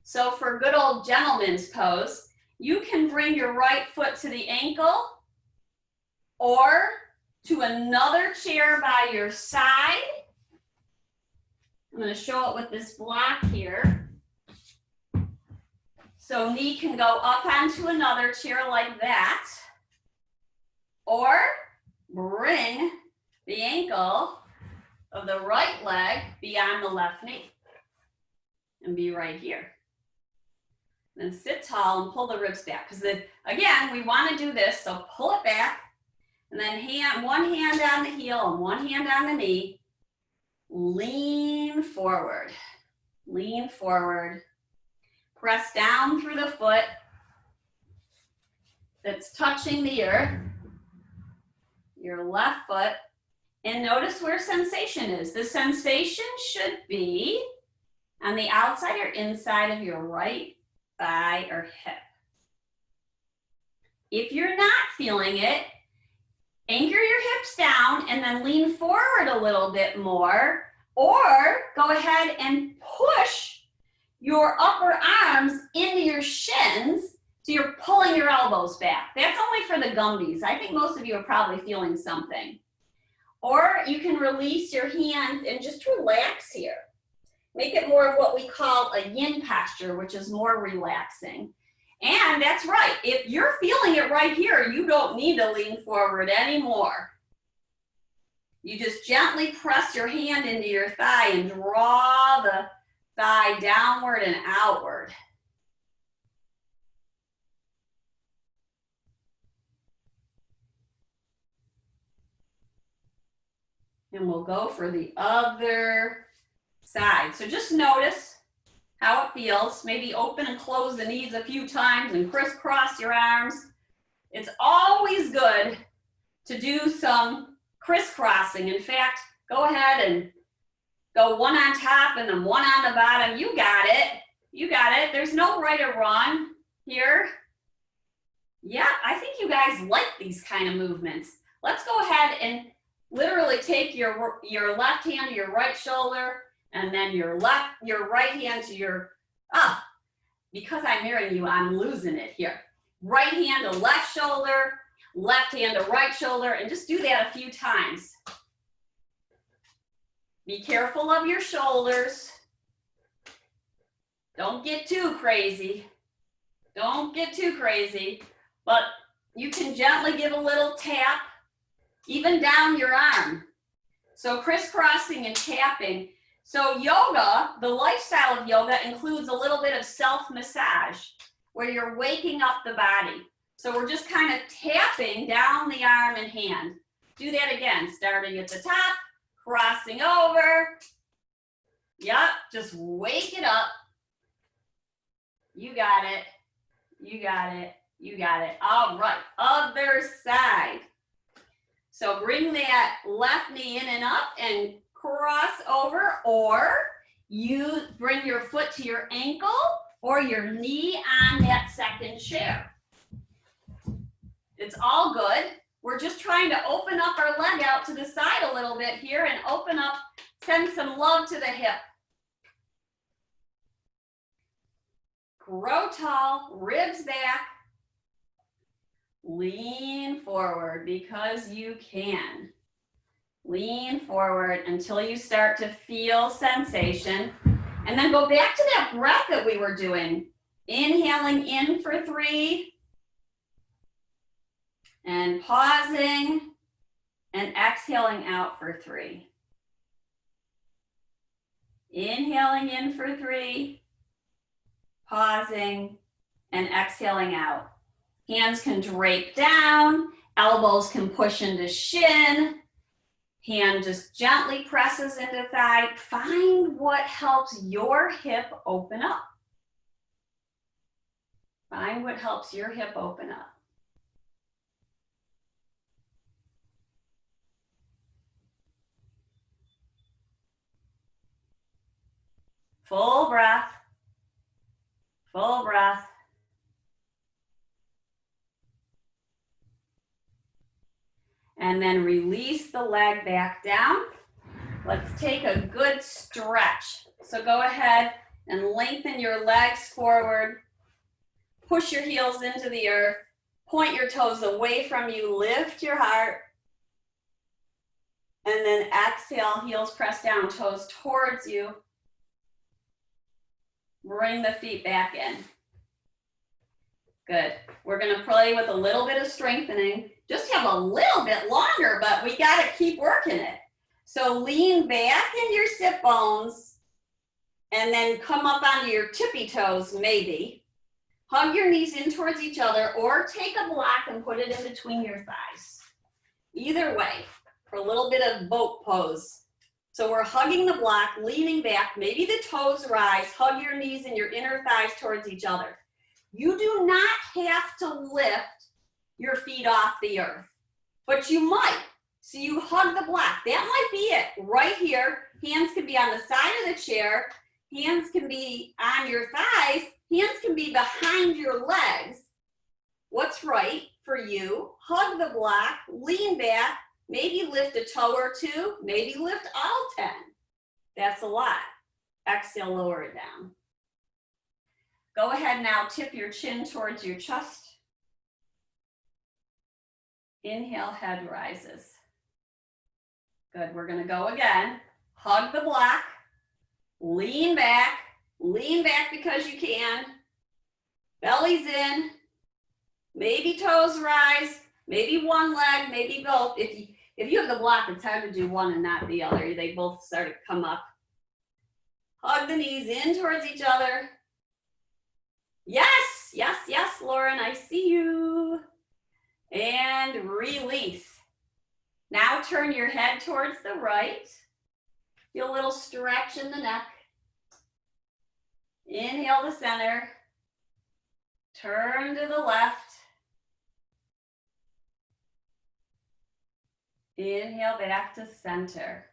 So for good old gentleman's pose, you can bring your right foot to the ankle or to another chair by your side. I'm gonna show it with this block here. So knee can go up onto another chair like that, or bring the ankle of the right leg beyond the left knee and be right here. Then sit tall and pull the ribs back, because again, we want to do this, so pull it back, and then one hand on the heel and one hand on the knee. Lean forward, lean forward. Press down through the foot that's touching the earth, your left foot, and notice where sensation is. The sensation should be on the outside or inside of your right thigh or hip. If you're not feeling it, anchor your hips down and then lean forward a little bit more, or go ahead and push your upper arms into your shins, so you're pulling your elbows back. That's only for the gummies. I think most of you are probably feeling something. Or you can release your hands and just relax here. Make it more of what we call a yin posture, which is more relaxing. And that's right, if you're feeling it right here, you don't need to lean forward anymore. You just gently press your hand into your thigh and draw the thigh downward and outward. And we'll go for the other side. So just notice how it feels. Maybe open and close the knees a few times and crisscross your arms. It's always good to do some crisscrossing. In fact, go ahead and go one on top and then one on the bottom. You got it. You got it. There's no right or wrong here. Yeah, I think you guys like these kind of movements. Let's go ahead and literally take your left hand to your right shoulder, and then your right hand to your, because I'm mirroring you, I'm losing it here. Right hand to left shoulder, left hand to right shoulder, and just do that a few times. Be careful of your shoulders. Don't get too crazy. Don't get too crazy, but you can gently give a little tap, even down your arm. So crisscrossing and tapping. So yoga, the lifestyle of yoga includes a little bit of self-massage where you're waking up the body. So we're just kind of tapping down the arm and hand. Do that again, starting at the top, crossing over. Yep, just wake it up. You got it. You got it. You got it. All right, other side. So bring that left knee in and up and cross over, or you bring your foot to your ankle or your knee on that second chair. It's all good. We're just trying to open up our leg out to the side a little bit here and open up, send some love to the hip. Grow tall, ribs back. Lean forward because you can. Lean forward until you start to feel sensation. And then go back to that breath that we were doing. Inhaling in for 3. And pausing and exhaling out for 3. Inhaling in for 3. Pausing and exhaling out. Hands can drape down, elbows can push into shin. Hand just gently presses into thigh. Find what helps your hip open up. Find what helps your hip open up. Full breath. Full breath. And then release the leg back down. Let's take a good stretch. So go ahead and lengthen your legs forward. Push your heels into the earth. Point your toes away from you. Lift your heart. And then exhale, heels press down, toes towards you. Bring the feet back in. Good. We're going to play with a little bit of strengthening. Just have a little bit longer, but we got to keep working it. So lean back in your sit bones and then come up onto your tippy toes, maybe. Hug your knees in towards each other or take a block and put it in between your thighs. Either way, for a little bit of boat pose. So we're hugging the block, leaning back, maybe the toes rise, hug your knees and your inner thighs towards each other. You do not have to lift your feet off the earth, but you might. So you hug the block. That might be it right here. Hands can be on the side of the chair. Hands can be on your thighs. Hands can be behind your legs. What's right for you? Hug the block, lean back, maybe lift a toe or two, maybe lift all 10. That's a lot. Exhale, lower it down. Go ahead now, tip your chin towards your chest. Inhale, head rises. Good, we're gonna go again. Hug the block, lean back because you can. Belly's in, maybe toes rise, maybe one leg, maybe both. If you have the block, it's hard to do one and not the other. They both start to come up. Hug the knees in towards each other. Yes, yes, yes, Lauren, I see you. And release. Now turn your head towards the right. Feel a little stretch in the neck. Inhale to center. Turn to the left. Inhale back to center.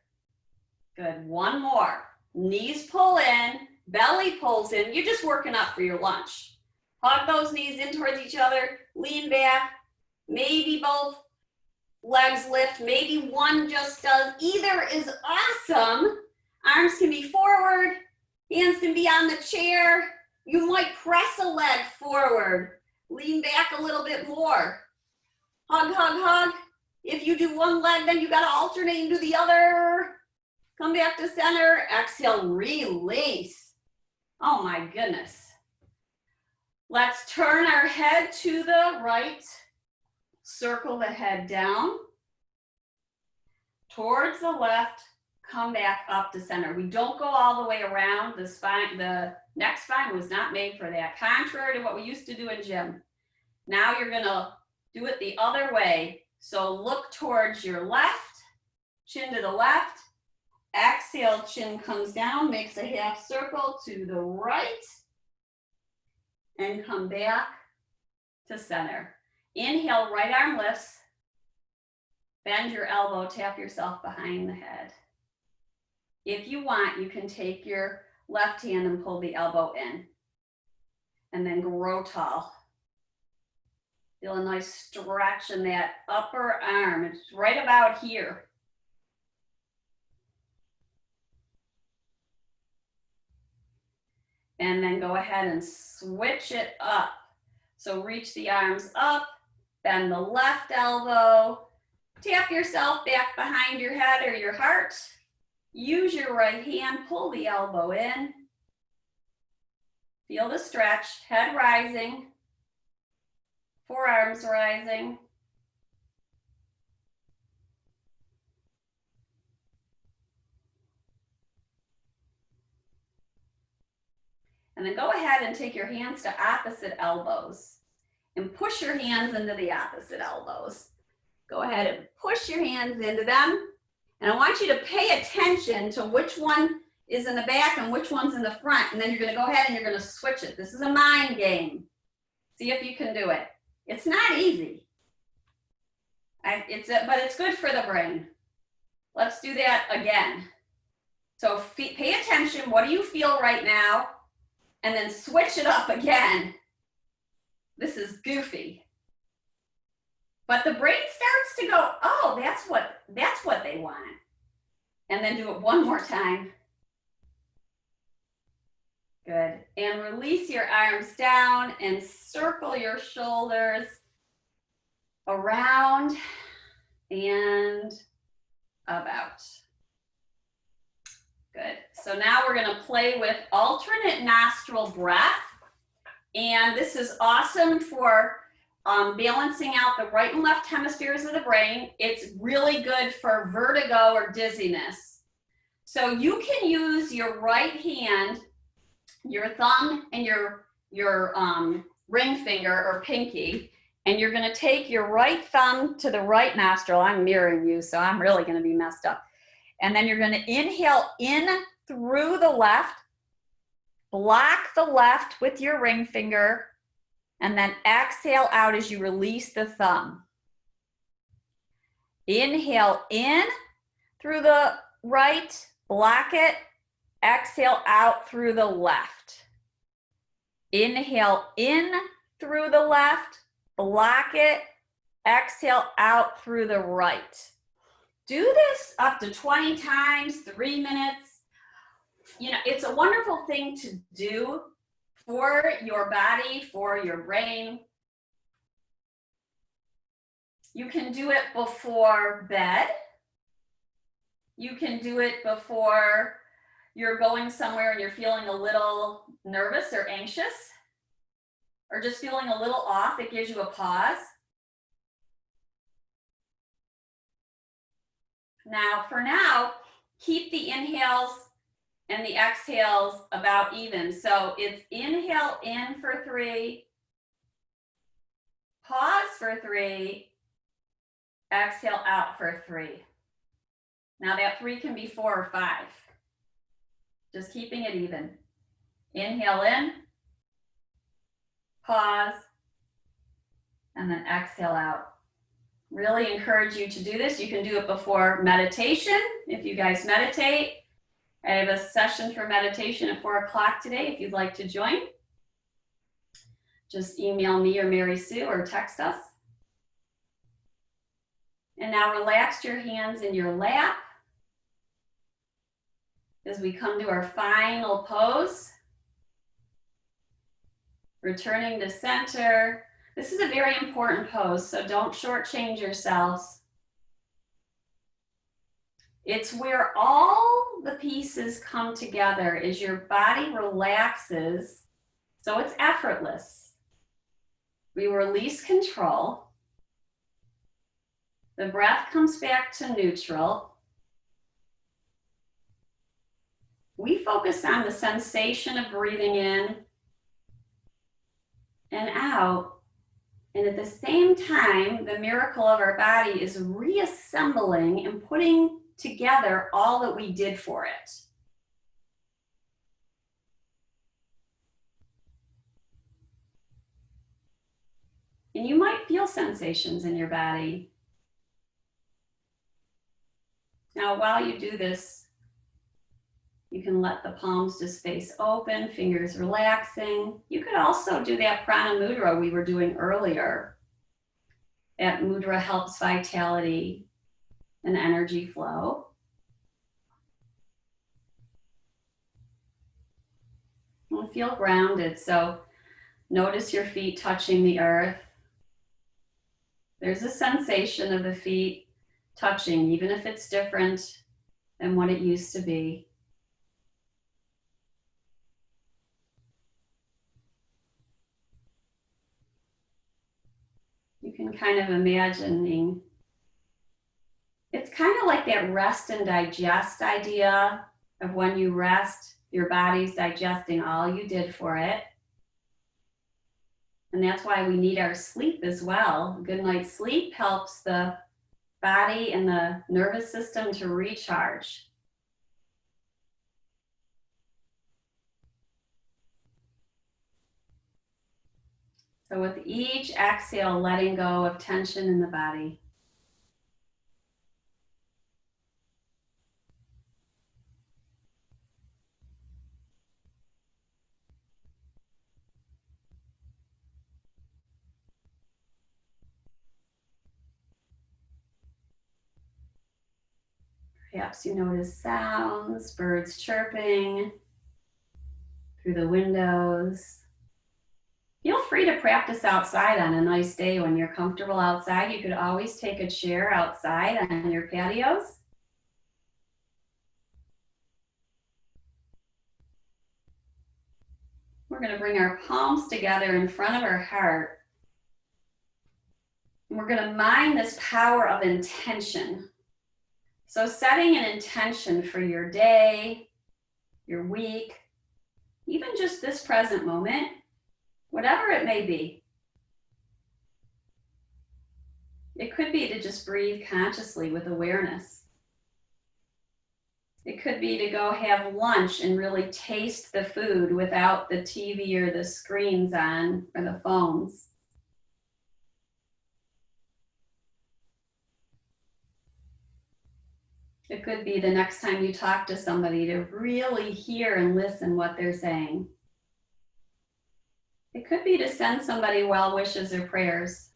Good, one more. Knees pull in, belly pulls in. You're just working up for your lunch. Hug those knees in towards each other, lean back. Maybe both legs lift, maybe one just does. Either is awesome. Arms can be forward, hands can be on the chair. You might press a leg forward, lean back a little bit more. Hug, hug, hug. If you do one leg, then you got to alternate and do the other. Come back to center. Exhale, release. Oh my goodness. Let's turn our head to the right. Circle the head down. Towards the left. Come back up to center. We don't go all the way around. The spine, the neck spine was not made for that. Contrary to what we used to do in gym. Now you're gonna do it the other way. So look towards your left, chin to the left. Exhale, chin comes down, makes a half circle to the right. And come back to center. Inhale, right arm lifts. Bend your elbow, tap yourself behind the head. If you want, you can take your left hand and pull the elbow in. And then grow tall. Feel a nice stretch in that upper arm. It's right about here. And then go ahead and switch it up. So reach the arms up, bend the left elbow, tap yourself back behind your head or your heart. Use your right hand, pull the elbow in. Feel the stretch, head rising, forearms rising. And then go ahead and take your hands to opposite elbows and push your hands into the opposite elbows. Go ahead and push your hands into them. And I want you to pay attention to which one is in the back and which one's in the front. And then you're going to go ahead and you're going to switch it. This is a mind game. See if you can do it. It's not easy. But it's good for the brain. Let's do that again. So pay attention. What do you feel right now? And then switch it up again. This is goofy. But the brain starts to go, oh, that's what they want. And then do it one more time. Good. And release your arms down and circle your shoulders around and about. Good. So now we're going to play with alternate nostril breath. And this is awesome for balancing out the right and left hemispheres of the brain. It's really good for vertigo or dizziness. So you can use your right hand, your thumb, and your ring finger or pinky, and you're going to take your right thumb to the right nostril. I'm mirroring you, so I'm really going to be messed up. And then you're going to inhale in through the left, block the left with your ring finger, and then exhale out as you release the thumb. Inhale in through the right, block it, exhale out through the left. Inhale in through the left, block it, exhale out through the right. Do this up to 20 times, 3 minutes. You know, it's a wonderful thing to do for your body, for your brain. You can do it before bed. You can do it before you're going somewhere and you're feeling a little nervous or anxious, or just feeling a little off. It gives you a pause. Now, for now, keep the inhales and the exhales about even. So it's inhale in for 3, pause for 3, exhale out for 3. Now that 3 can be 4 or 5. Just keeping it even. Inhale in, pause, and then exhale out. Really encourage you to do this. You can do it before meditation if you guys meditate. I have a session for meditation at 4 o'clock today if you'd like to join. Just email me or Mary Sue or text us. And now relax your hands in your lap as we come to our final pose. Returning to center. This is a very important pose, so don't shortchange yourselves. It's where all the pieces come together as your body relaxes, so it's effortless. We release control. The breath comes back to neutral. We focus on the sensation of breathing in and out. And at the same time, the miracle of our body is reassembling and putting together all that we did for it. And you might feel sensations in your body. Now, while you do this, you can let the palms just face open, fingers relaxing. You could also do that Prana Mudra we were doing earlier. That mudra helps vitality and energy flow. And feel grounded, so notice your feet touching the earth. There's a sensation of the feet touching, even if it's different than what it used to be. You can kind of imagining, it's kind of like that rest and digest idea of when you rest, your body's digesting all you did for it. And that's why we need our sleep as well. A good night's sleep helps the body and the nervous system to recharge. So with each exhale, letting go of tension in the body. Perhaps you notice sounds, birds chirping through the windows. Feel free to practice outside on a nice day when you're comfortable outside. You could always take a chair outside on your patios. We're going to bring our palms together in front of our heart. And we're going to mine this power of intention. So setting an intention for your day, your week, even just this present moment, whatever it may be. It could be to just breathe consciously with awareness. It could be to go have lunch and really taste the food without the TV or the screens on or the phones. It could be the next time you talk to somebody to really hear and listen what they're saying. It could be to send somebody well wishes or prayers.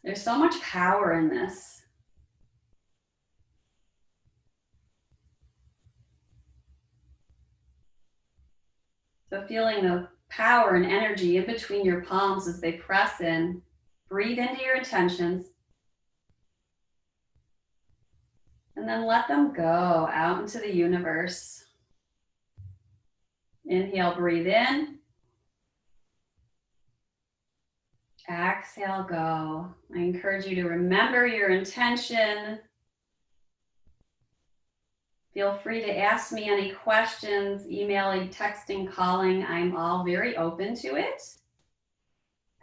There's so much power in this. So feeling the power and energy in between your palms as they press in, breathe into your intentions. And then let them go out into the universe. Inhale, breathe in. Exhale, go. I encourage you to remember your intention. Feel free to ask me any questions, emailing, texting, calling. I'm all very open to it.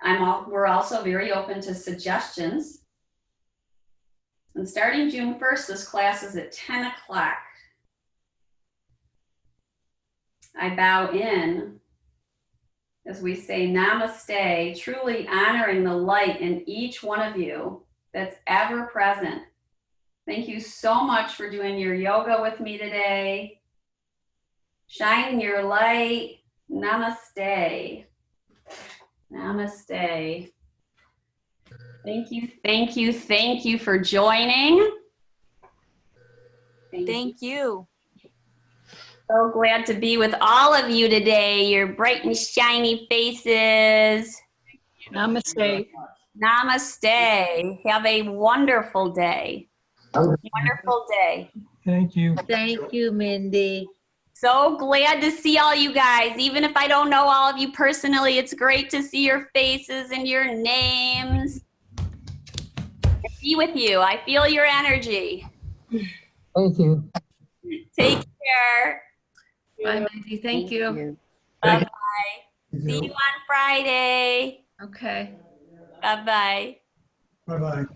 We're also very open to suggestions. And starting June 1st, this class is at 10 o'clock. I bow in as we say namaste, truly honoring the light in each one of you that's ever present. Thank you so much for doing your yoga with me today. Shine your light. Namaste. Namaste. Thank you for joining. Thank you. So glad to be with all of you today. Your bright and shiny faces. Namaste. Namaste. Have a wonderful day. Wonderful day. Thank you. Thank you, Mindy. So glad to see all you guys. Even if I don't know all of you personally, it's great to see your faces and your names. And be with you. I feel your energy. Thank you. Take care. Bye, Mindy. Thank you. Bye-bye. See you on Friday. Okay. Bye-bye. Bye-bye.